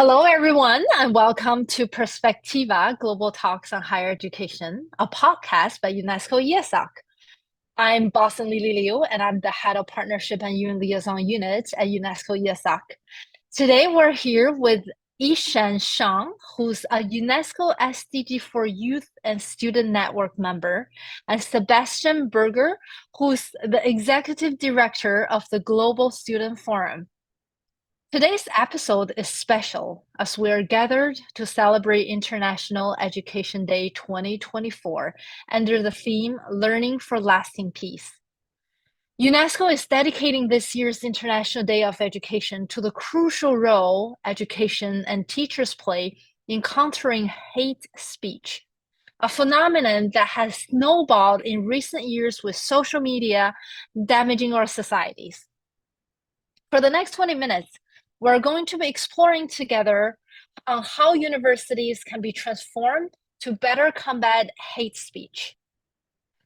Hello, everyone, and welcome to Perspectiva Global Talks on Higher Education, a podcast by UNESCO ESOC. I'm Boston Lily Liu, and I'm the head of partnership and UN liaison unit at UNESCO ESOC. Today, we're here with Ishaan Shah, who's a UNESCO SDG for Youth and Student Network member, and Sebastian Berger, who's the executive director of the Global Student Forum. Today's episode is special as we are gathered to celebrate International Education Day 2024 under the theme Learning for Lasting Peace. UNESCO is dedicating this year's International Day of Education to the crucial role education and teachers play in countering hate speech, a phenomenon that has snowballed in recent years with social media damaging our societies. For the next 20 minutes, we're going to be exploring together on how universities can be transformed to better combat hate speech.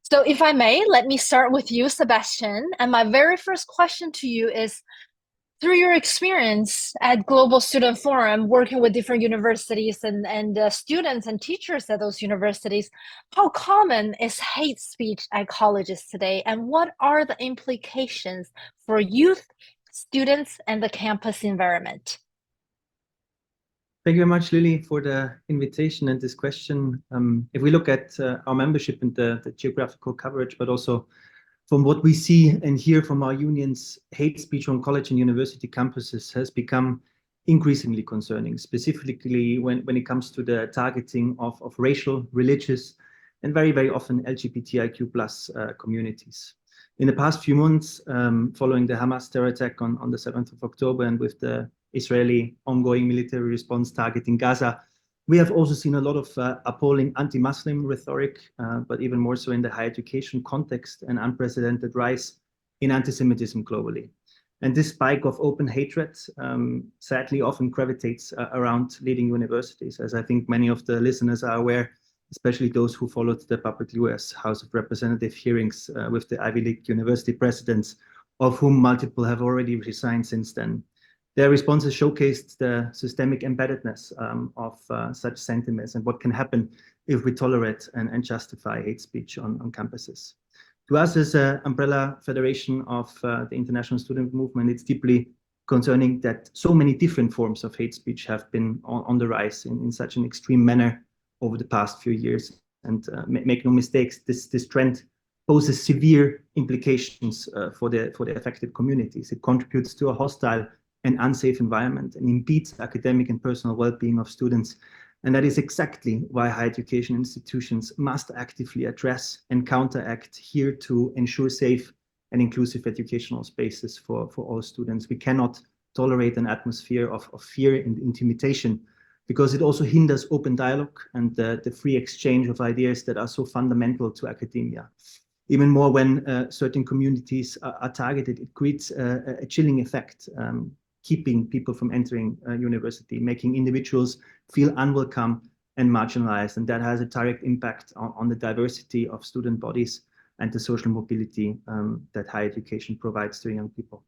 So if I may, let me start with you, Sebastian. And my very first question to you is, through your experience at Global Student Forum, working with different universities and students and teachers at those universities, how common is hate speech at colleges today? And what are the implications for youth, students, and the campus environment? Thank you very much, Lily, for the invitation and this question. If we look at our membership and the geographical coverage, but also from what we see and hear from our unions, hate speech on college and university campuses has become increasingly concerning, specifically when it comes to the targeting of racial, religious, and very, very often LGBTIQ plus communities. In the past few months, following the Hamas terror attack on the 7th of October and with the Israeli ongoing military response targeting Gaza, we have also seen a lot of appalling anti-Muslim rhetoric, but even more so in the higher education context, an unprecedented rise in anti-Semitism globally. And this spike of open hatred sadly often gravitates around leading universities, as I think many of the listeners are aware, especially those who followed the public US House of Representatives hearings with the Ivy League university presidents, of whom multiple have already resigned since then. Their responses showcased the systemic embeddedness of such sentiments and what can happen if we tolerate and justify hate speech on campuses. To us as an umbrella federation of the international student movement, it's deeply concerning that so many different forms of hate speech have been on the rise in such an extreme manner over the past few years. And make no mistakes, this trend poses severe implications for the affected communities. It contributes to a hostile and unsafe environment and impedes academic and personal well-being of students. And that is exactly why higher education institutions must actively address and counteract here to ensure safe and inclusive educational spaces for all students. We cannot tolerate an atmosphere of fear and intimidation, because it also hinders open dialogue and the free exchange of ideas that are so fundamental to academia. Even more when certain communities are targeted, it creates a chilling effect, keeping people from entering university, making individuals feel unwelcome and marginalized. And that has a direct impact on the diversity of student bodies and the social mobility that higher education provides to young people.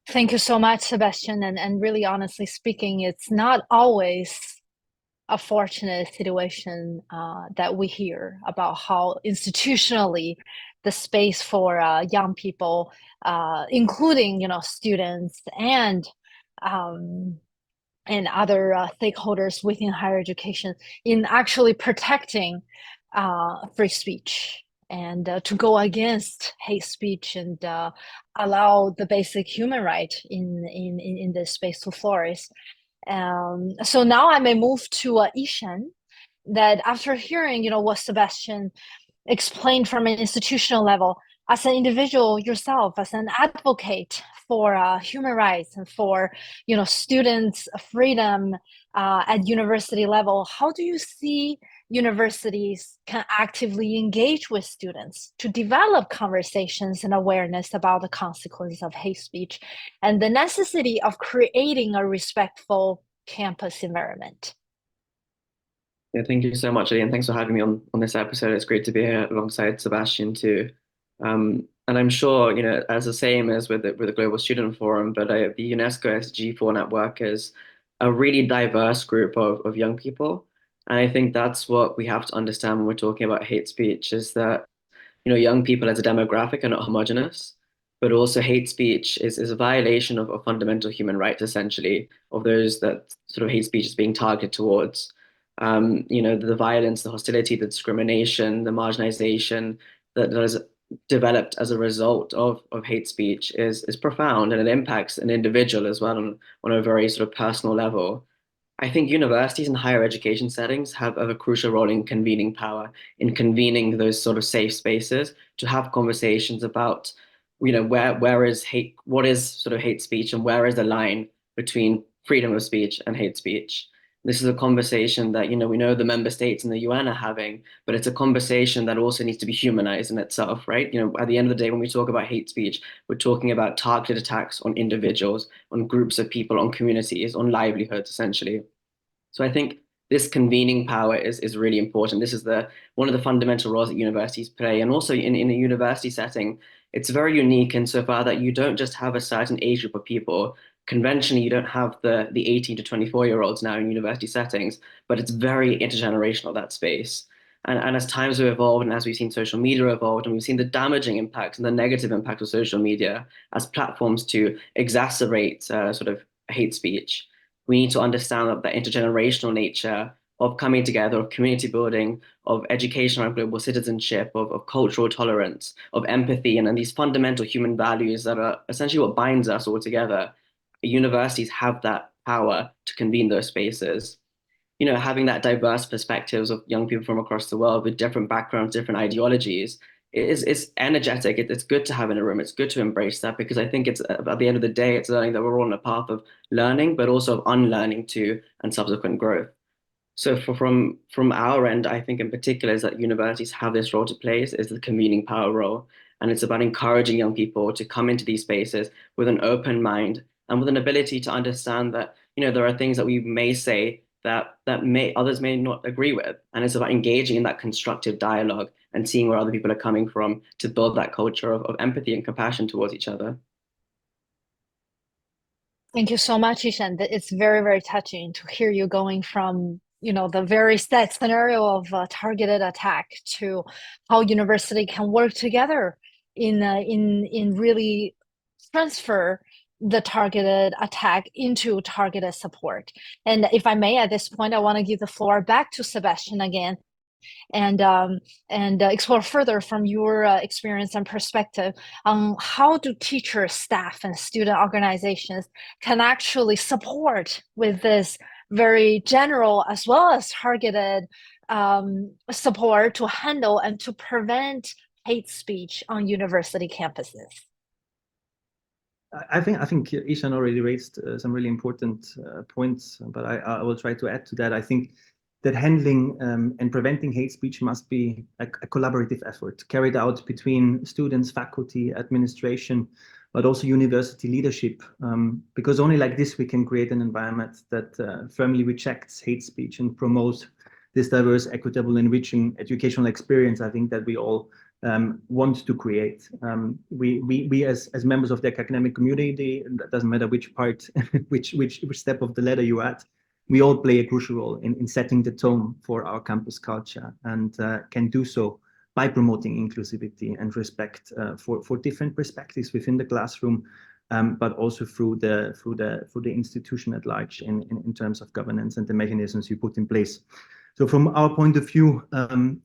Thank you so much, Sebastian. And really, honestly speaking, it's not always a fortunate situation that we hear about how institutionally the space for young people, including students and other stakeholders within higher education, in actually protecting free speech and to go against hate speech and allow the basic human right in this space to flourish. So now I may move to Ishaan, that after hearing, what Sebastian explained from an institutional level, as an individual yourself, as an advocate for human rights and for, students' freedom at university level, how do you see universities can actively engage with students to develop conversations and awareness about the consequences of hate speech and the necessity of creating a respectful campus environment? Yeah, thank you so much, Lee, and thanks for having me on this episode. It's great to be here alongside Sebastian too. And I'm sure, as the same as with the Global Student Forum, but the UNESCO SDG4 network is a really diverse group of young people. And I think that's what we have to understand when we're talking about hate speech is that, young people as a demographic are not homogenous, but also hate speech is a violation of fundamental human rights, essentially, of those that sort of hate speech is being targeted towards. The violence, the hostility, the discrimination, the marginalization that is developed as a result of hate speech is profound, and it impacts an individual as well on a very sort of personal level. I think universities and higher education settings have a crucial role in convening power, in convening those sort of safe spaces to have conversations about, where is hate, what is sort of hate speech, and where is the line between freedom of speech and hate speech. This is a conversation that, we know the member states and the UN are having, but it's a conversation that also needs to be humanized in itself, right? At the end of the day, when we talk about hate speech, we're talking about targeted attacks on individuals, on groups of people, on communities, on livelihoods, essentially. So I think this convening power is really important. This is one of the fundamental roles that universities play. And also in a university setting, it's very unique insofar that you don't just have a certain age group of people. Conventionally, you don't have the 18 to 24-year-olds now in university settings, but it's very intergenerational, that space. And as times have evolved and as we've seen social media evolve and we've seen the damaging impact and the negative impact of social media as platforms to exacerbate sort of hate speech, we need to understand that intergenerational nature of coming together, of community building, of education around global citizenship, of cultural tolerance, of empathy, and these fundamental human values that are essentially what binds us all together. Universities have that power to convene those spaces. Having that diverse perspectives of young people from across the world with different backgrounds, different ideologies, is energetic. It's good to have in a room. It's good to embrace that because I think it's at the end of the day, it's learning that we're all on a path of learning, but also of unlearning too, and subsequent growth. So from our end, I think in particular is that universities have this role to play is the convening power role. And it's about encouraging young people to come into these spaces with an open mind and with an ability to understand that, there are things that we may say that may others may not agree with. And it's about engaging in that constructive dialogue and seeing where other people are coming from to build that culture of empathy and compassion towards each other. Thank you so much, Ishaan. It's very, very touching to hear you going from, the very set scenario of a targeted attack to how university can work together in really transfer the targeted attack into targeted support. And if I may, at this point, I want to give the floor back to Sebastian again and explore further from your experience and perspective on how do teachers, staff, and student organizations can actually support with this very general as well as targeted support to handle and to prevent hate speech on university campuses. I think Ishaan already raised some really important points, but I will try to add to that. I think that handling and preventing hate speech must be a collaborative effort carried out between students, faculty, administration, but also university leadership, because only like this we can create an environment that firmly rejects hate speech and promotes this diverse, equitable, enriching educational experience. I think that we all want to create. We as members of the academic community, it doesn't matter which part, which step of the ladder you're at, we all play a crucial role in setting the tone for our campus culture and can do so by promoting inclusivity and respect for different perspectives within the classroom, but also through the institution at large in terms of governance and the mechanisms you put in place. So from our point of view,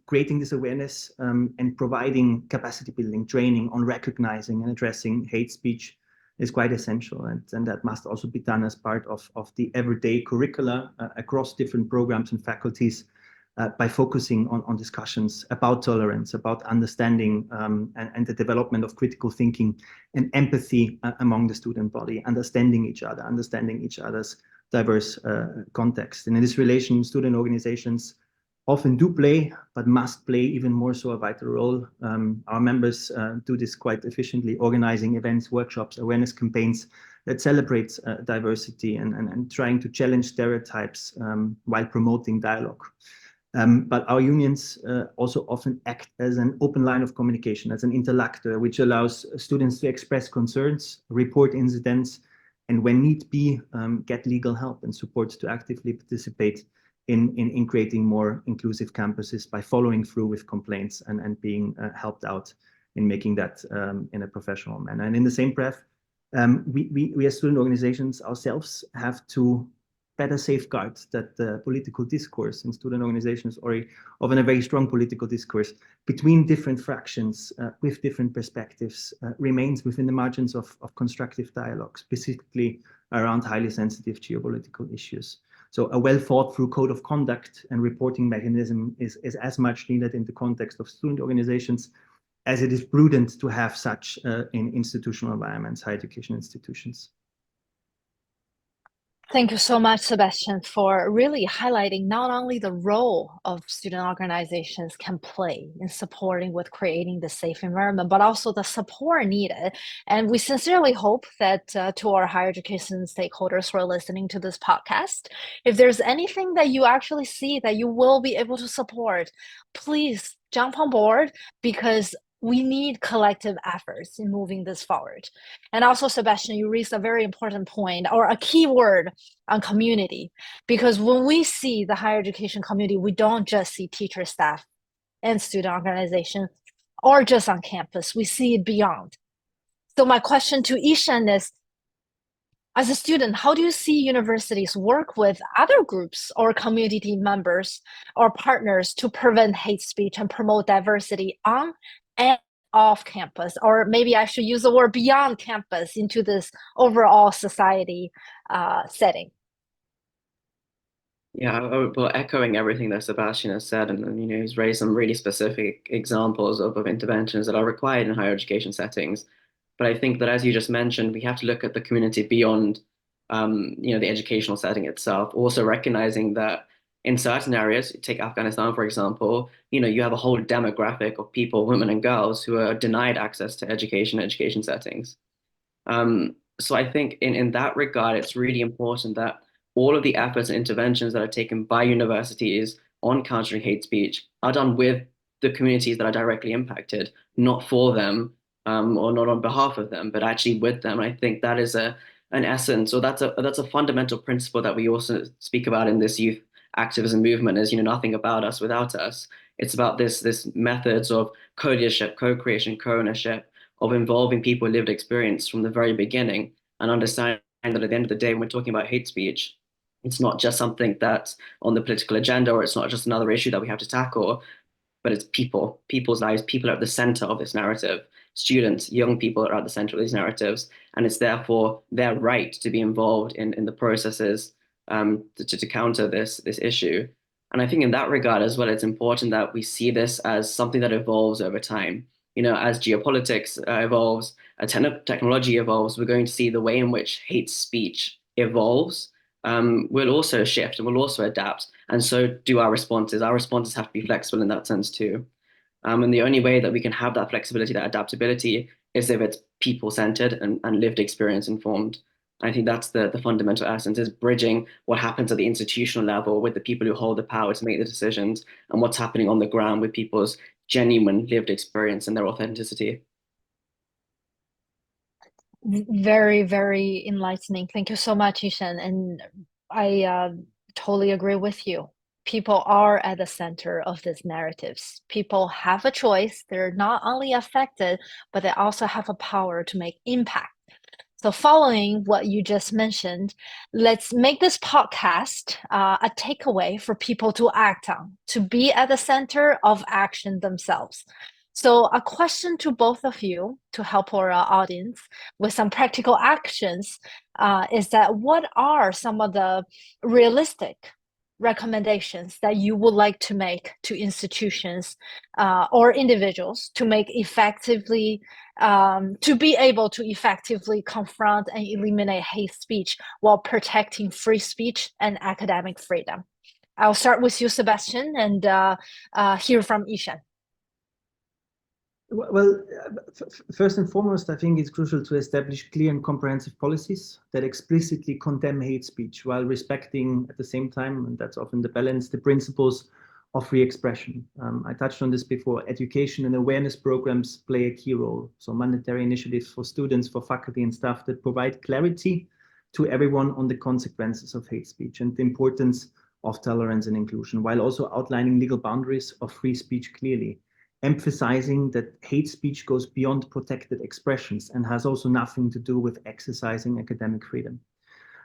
creating this awareness and providing capacity building training on recognizing and addressing hate speech is quite essential. And that must also be done as part of the everyday curricula across different programs and faculties by focusing on discussions about tolerance, about understanding and the development of critical thinking and empathy among the student body, understanding each other, understanding each other's diverse context. And in this relation, student organizations often do play, but must play even more so a vital role. Our members do this quite efficiently, organizing events, workshops, awareness campaigns that celebrates diversity and trying to challenge stereotypes while promoting dialogue. But our unions also often act as an open line of communication, as an interlocutor, which allows students to express concerns, report incidents, and when need be, get legal help and support to actively participate in creating more inclusive campuses by following through with complaints and being helped out in making that in a professional manner. And in the same breath, we as student organizations ourselves have to better safeguard that the political discourse in student organizations, or often a very strong political discourse between different fractions with different perspectives, remains within the margins of constructive dialogue, specifically around highly sensitive geopolitical issues. So a well thought through code of conduct and reporting mechanism is as much needed in the context of student organizations as it is prudent to have such in institutional environments, higher education institutions. Thank you so much, Sebastian, for really highlighting not only the role of student organizations can play in supporting with creating the safe environment, but also the support needed. And we sincerely hope that to our higher education stakeholders who are listening to this podcast, if there's anything that you actually see that you will be able to support, please jump on board, because we need collective efforts in moving this forward. And also, Sebastian, you raised a very important point, or a key word, on community. Because when we see the higher education community, we don't just see teacher, staff, and student organizations, or just on campus. We see it beyond. So my question to Ishaan is, as a student, how do you see universities work with other groups or community members or partners to prevent hate speech and promote diversity on and off campus? Or maybe I should use the word beyond campus into this overall society setting. Yeah, well, echoing everything that Sebastian has said, and he's raised some really specific examples of interventions that are required in higher education settings. But I think that, as you just mentioned, we have to look at the community beyond, the educational setting itself. Also recognizing that in certain areas, take Afghanistan, for example, you have a whole demographic of people, women and girls, who are denied access to education settings. So I think in that regard, it's really important that all of the efforts and interventions that are taken by universities on countering hate speech are done with the communities that are directly impacted, not for them, or not on behalf of them, but actually with them. I think that is an essence, or that's a fundamental principle that we also speak about in this youth activism movement, is nothing about us without us. It's about this methods of co-leadership, co-creation, co-ownership, of involving people with lived experience from the very beginning, and understanding that at the end of the day, when we're talking about hate speech, it's not just something that's on the political agenda, or it's not just another issue that we have to tackle, but it's people's lives. People are at the center of this narrative. Students, young people are at the center of these narratives, and it's therefore their right to be involved in the processes to counter this issue. And I think in that regard as well, it's important that we see this as something that evolves over time. As geopolitics evolves, technology evolves, we're going to see the way in which hate speech evolves will also shift and will also adapt. And so do our responses. Our responses have to be flexible in that sense too. And the only way that we can have that flexibility, that adaptability, is if it's people-centered and lived experience informed. I think that's the fundamental essence, is bridging what happens at the institutional level with the people who hold the power to make the decisions, and what's happening on the ground with people's genuine lived experience and their authenticity. Very, very enlightening. Thank you so much, Ishaan. And I totally agree with you. People are at the center of these narratives. People have a choice. They're not only affected, but they also have a power to make impact. So following what you just mentioned, let's make this podcast a takeaway for people to act on, to be at the center of action themselves. So a question to both of you to help our audience with some practical actions is that what are some of the realistic recommendations that you would like to make to institutions or individuals to make effectively to be able to effectively confront and eliminate hate speech while protecting free speech and academic freedom? I'll start with you, Sebastian, and hear from Ishaan. Well, first and foremost, I think it's crucial to establish clear and comprehensive policies that explicitly condemn hate speech while respecting at the same time, and that's often the balance, the principles of free expression. I touched on this before. Education and awareness programs play a key role. So mandatory initiatives for students, for faculty and staff that provide clarity to everyone on the consequences of hate speech and the importance of tolerance and inclusion, while also outlining legal boundaries of free speech clearly, emphasizing that hate speech goes beyond protected expressions and has also nothing to do with exercising academic freedom.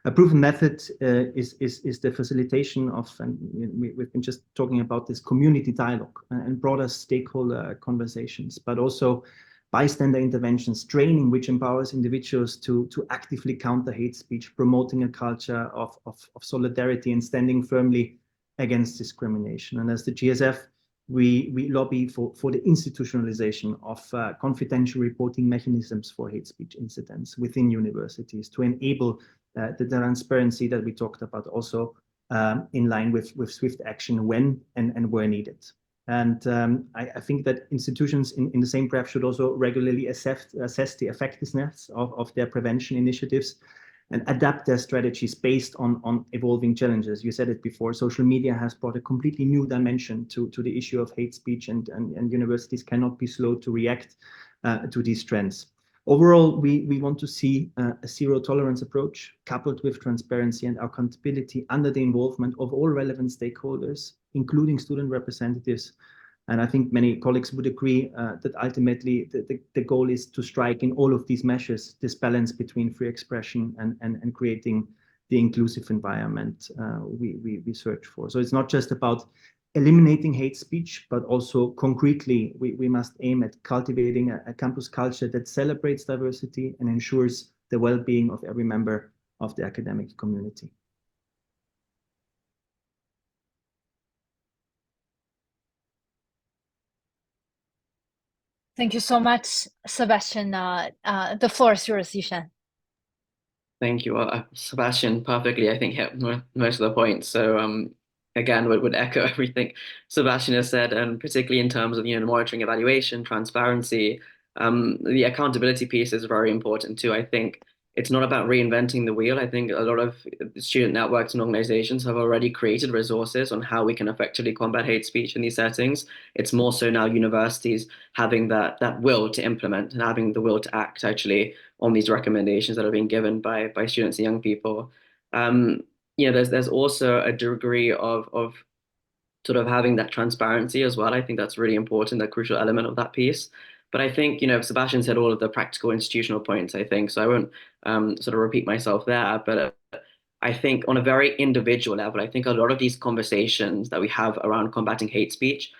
A proven method is the facilitation of, and we've been just talking about this community dialogue and broader stakeholder conversations, but also bystander interventions, training which empowers individuals to actively counter hate speech, promoting a culture of solidarity and standing firmly against discrimination. And as the GSF, we lobby for the institutionalization of confidential reporting mechanisms for hate speech incidents within universities to enable the transparency that we talked about, also in line with swift action when and where needed. And I think that institutions in the same breath should also regularly assess the effectiveness of their prevention initiatives and adapt their strategies based on evolving challenges. You said it before, social media has brought a completely new dimension to the issue of hate speech, and universities cannot be slow to react to these trends. Overall, we want to see a zero tolerance approach coupled with transparency and accountability under the involvement of all relevant stakeholders, including student representatives. And I think many colleagues would agree that ultimately the goal is to strike in all of these measures this balance between free expression and creating the inclusive environment we search for. So it's not just about eliminating hate speech, but also concretely, we must aim at cultivating a campus culture that celebrates diversity and ensures the well-being of every member of the academic community. Thank you so much, Sebastian. The floor is yours, Ishaan. Thank you. Sebastian perfectly, I think, hit most of the points. So again, would echo everything Sebastian has said, and particularly in terms of monitoring, evaluation, transparency. The accountability piece is very important too. I think it's not about reinventing the wheel. I think a lot of student networks and organizations have already created resources on how we can effectively combat hate speech in these settings. It's more so now universities having that will to implement and having the will to act actually on these recommendations that are being given by students and young people. There's also a degree of sort of having that transparency as well. I think that's really important, a crucial element of that piece. But I think, Sebastian said all of the practical institutional points, I think, so I won't sort of repeat myself there. But I think on a very individual level, I think a lot of these conversations that we have around combating hate speech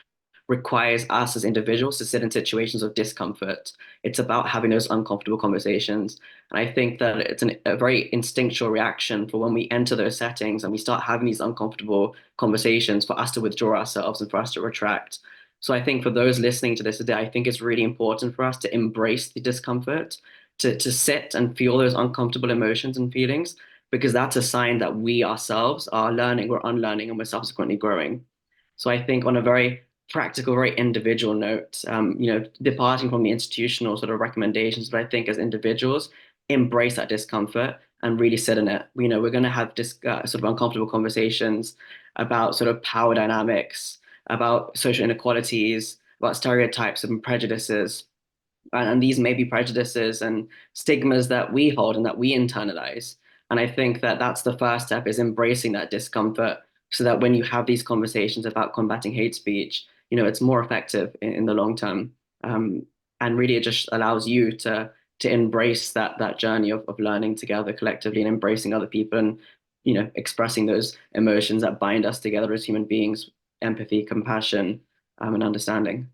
requires us as individuals to sit in situations of discomfort. It's about having those uncomfortable conversations. And I think that it's a very instinctual reaction for when we enter those settings and we start having these uncomfortable conversations for us to withdraw ourselves and for us to retract. So I think for those listening to this today, I think it's really important for us to embrace the discomfort, to sit and feel those uncomfortable emotions and feelings, because that's a sign that we ourselves are learning, we're unlearning, and we're subsequently growing. So I think on a very practical, very individual note, departing from the institutional sort of recommendations, but I think as individuals, embrace that discomfort and really sit in it. We're going to have sort of uncomfortable conversations about sort of power dynamics, about social inequalities, about stereotypes and prejudices. And these may be prejudices and stigmas that we hold and that we internalize. And I think that that's the first step, is embracing that discomfort, so that when you have these conversations about combating hate speech, it's more effective in the long term. And really, it just allows you to embrace that journey of learning together collectively and embracing other people and expressing those emotions that bind us together as human beings: empathy, compassion, and understanding.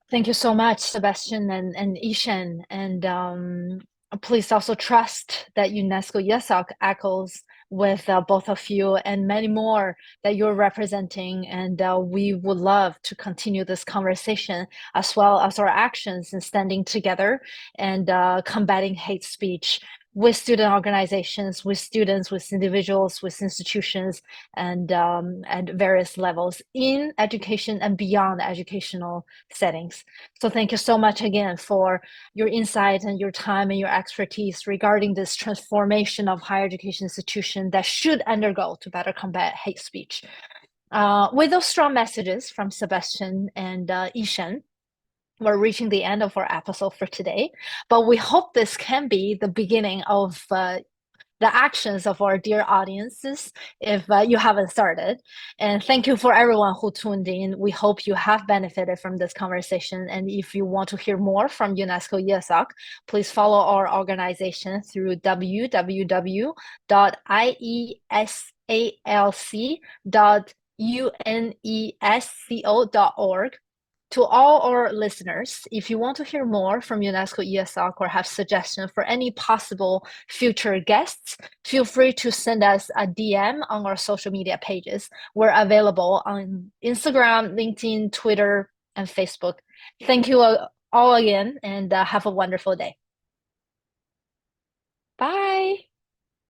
Thank you so much, Sebastian and Ishaan. And please also trust that UNESCO ESOC echoes with both of you and many more that you're representing. And we would love to continue this conversation, as well as our actions in standing together and combating hate speech with student organizations, with students, with individuals, with institutions, and at various levels in education and beyond educational settings. So thank you so much again for your insight and your time and your expertise regarding this transformation of higher education institution that should undergo to better combat hate speech. With those strong messages from Sebastian and Ishaan, we're reaching the end of our episode for today, but we hope this can be the beginning of the actions of our dear audiences if you haven't started. And thank you for everyone who tuned in. We hope you have benefited from this conversation. And if you want to hear more from UNESCO IESOC, please follow our organization through www.iesalc.unesco.org. To all our listeners, if you want to hear more from UNESCO IESOC or have suggestions for any possible future guests, feel free to send us a DM on our social media pages. We're available on Instagram, LinkedIn, Twitter, and Facebook. Thank you all again, and have a wonderful day.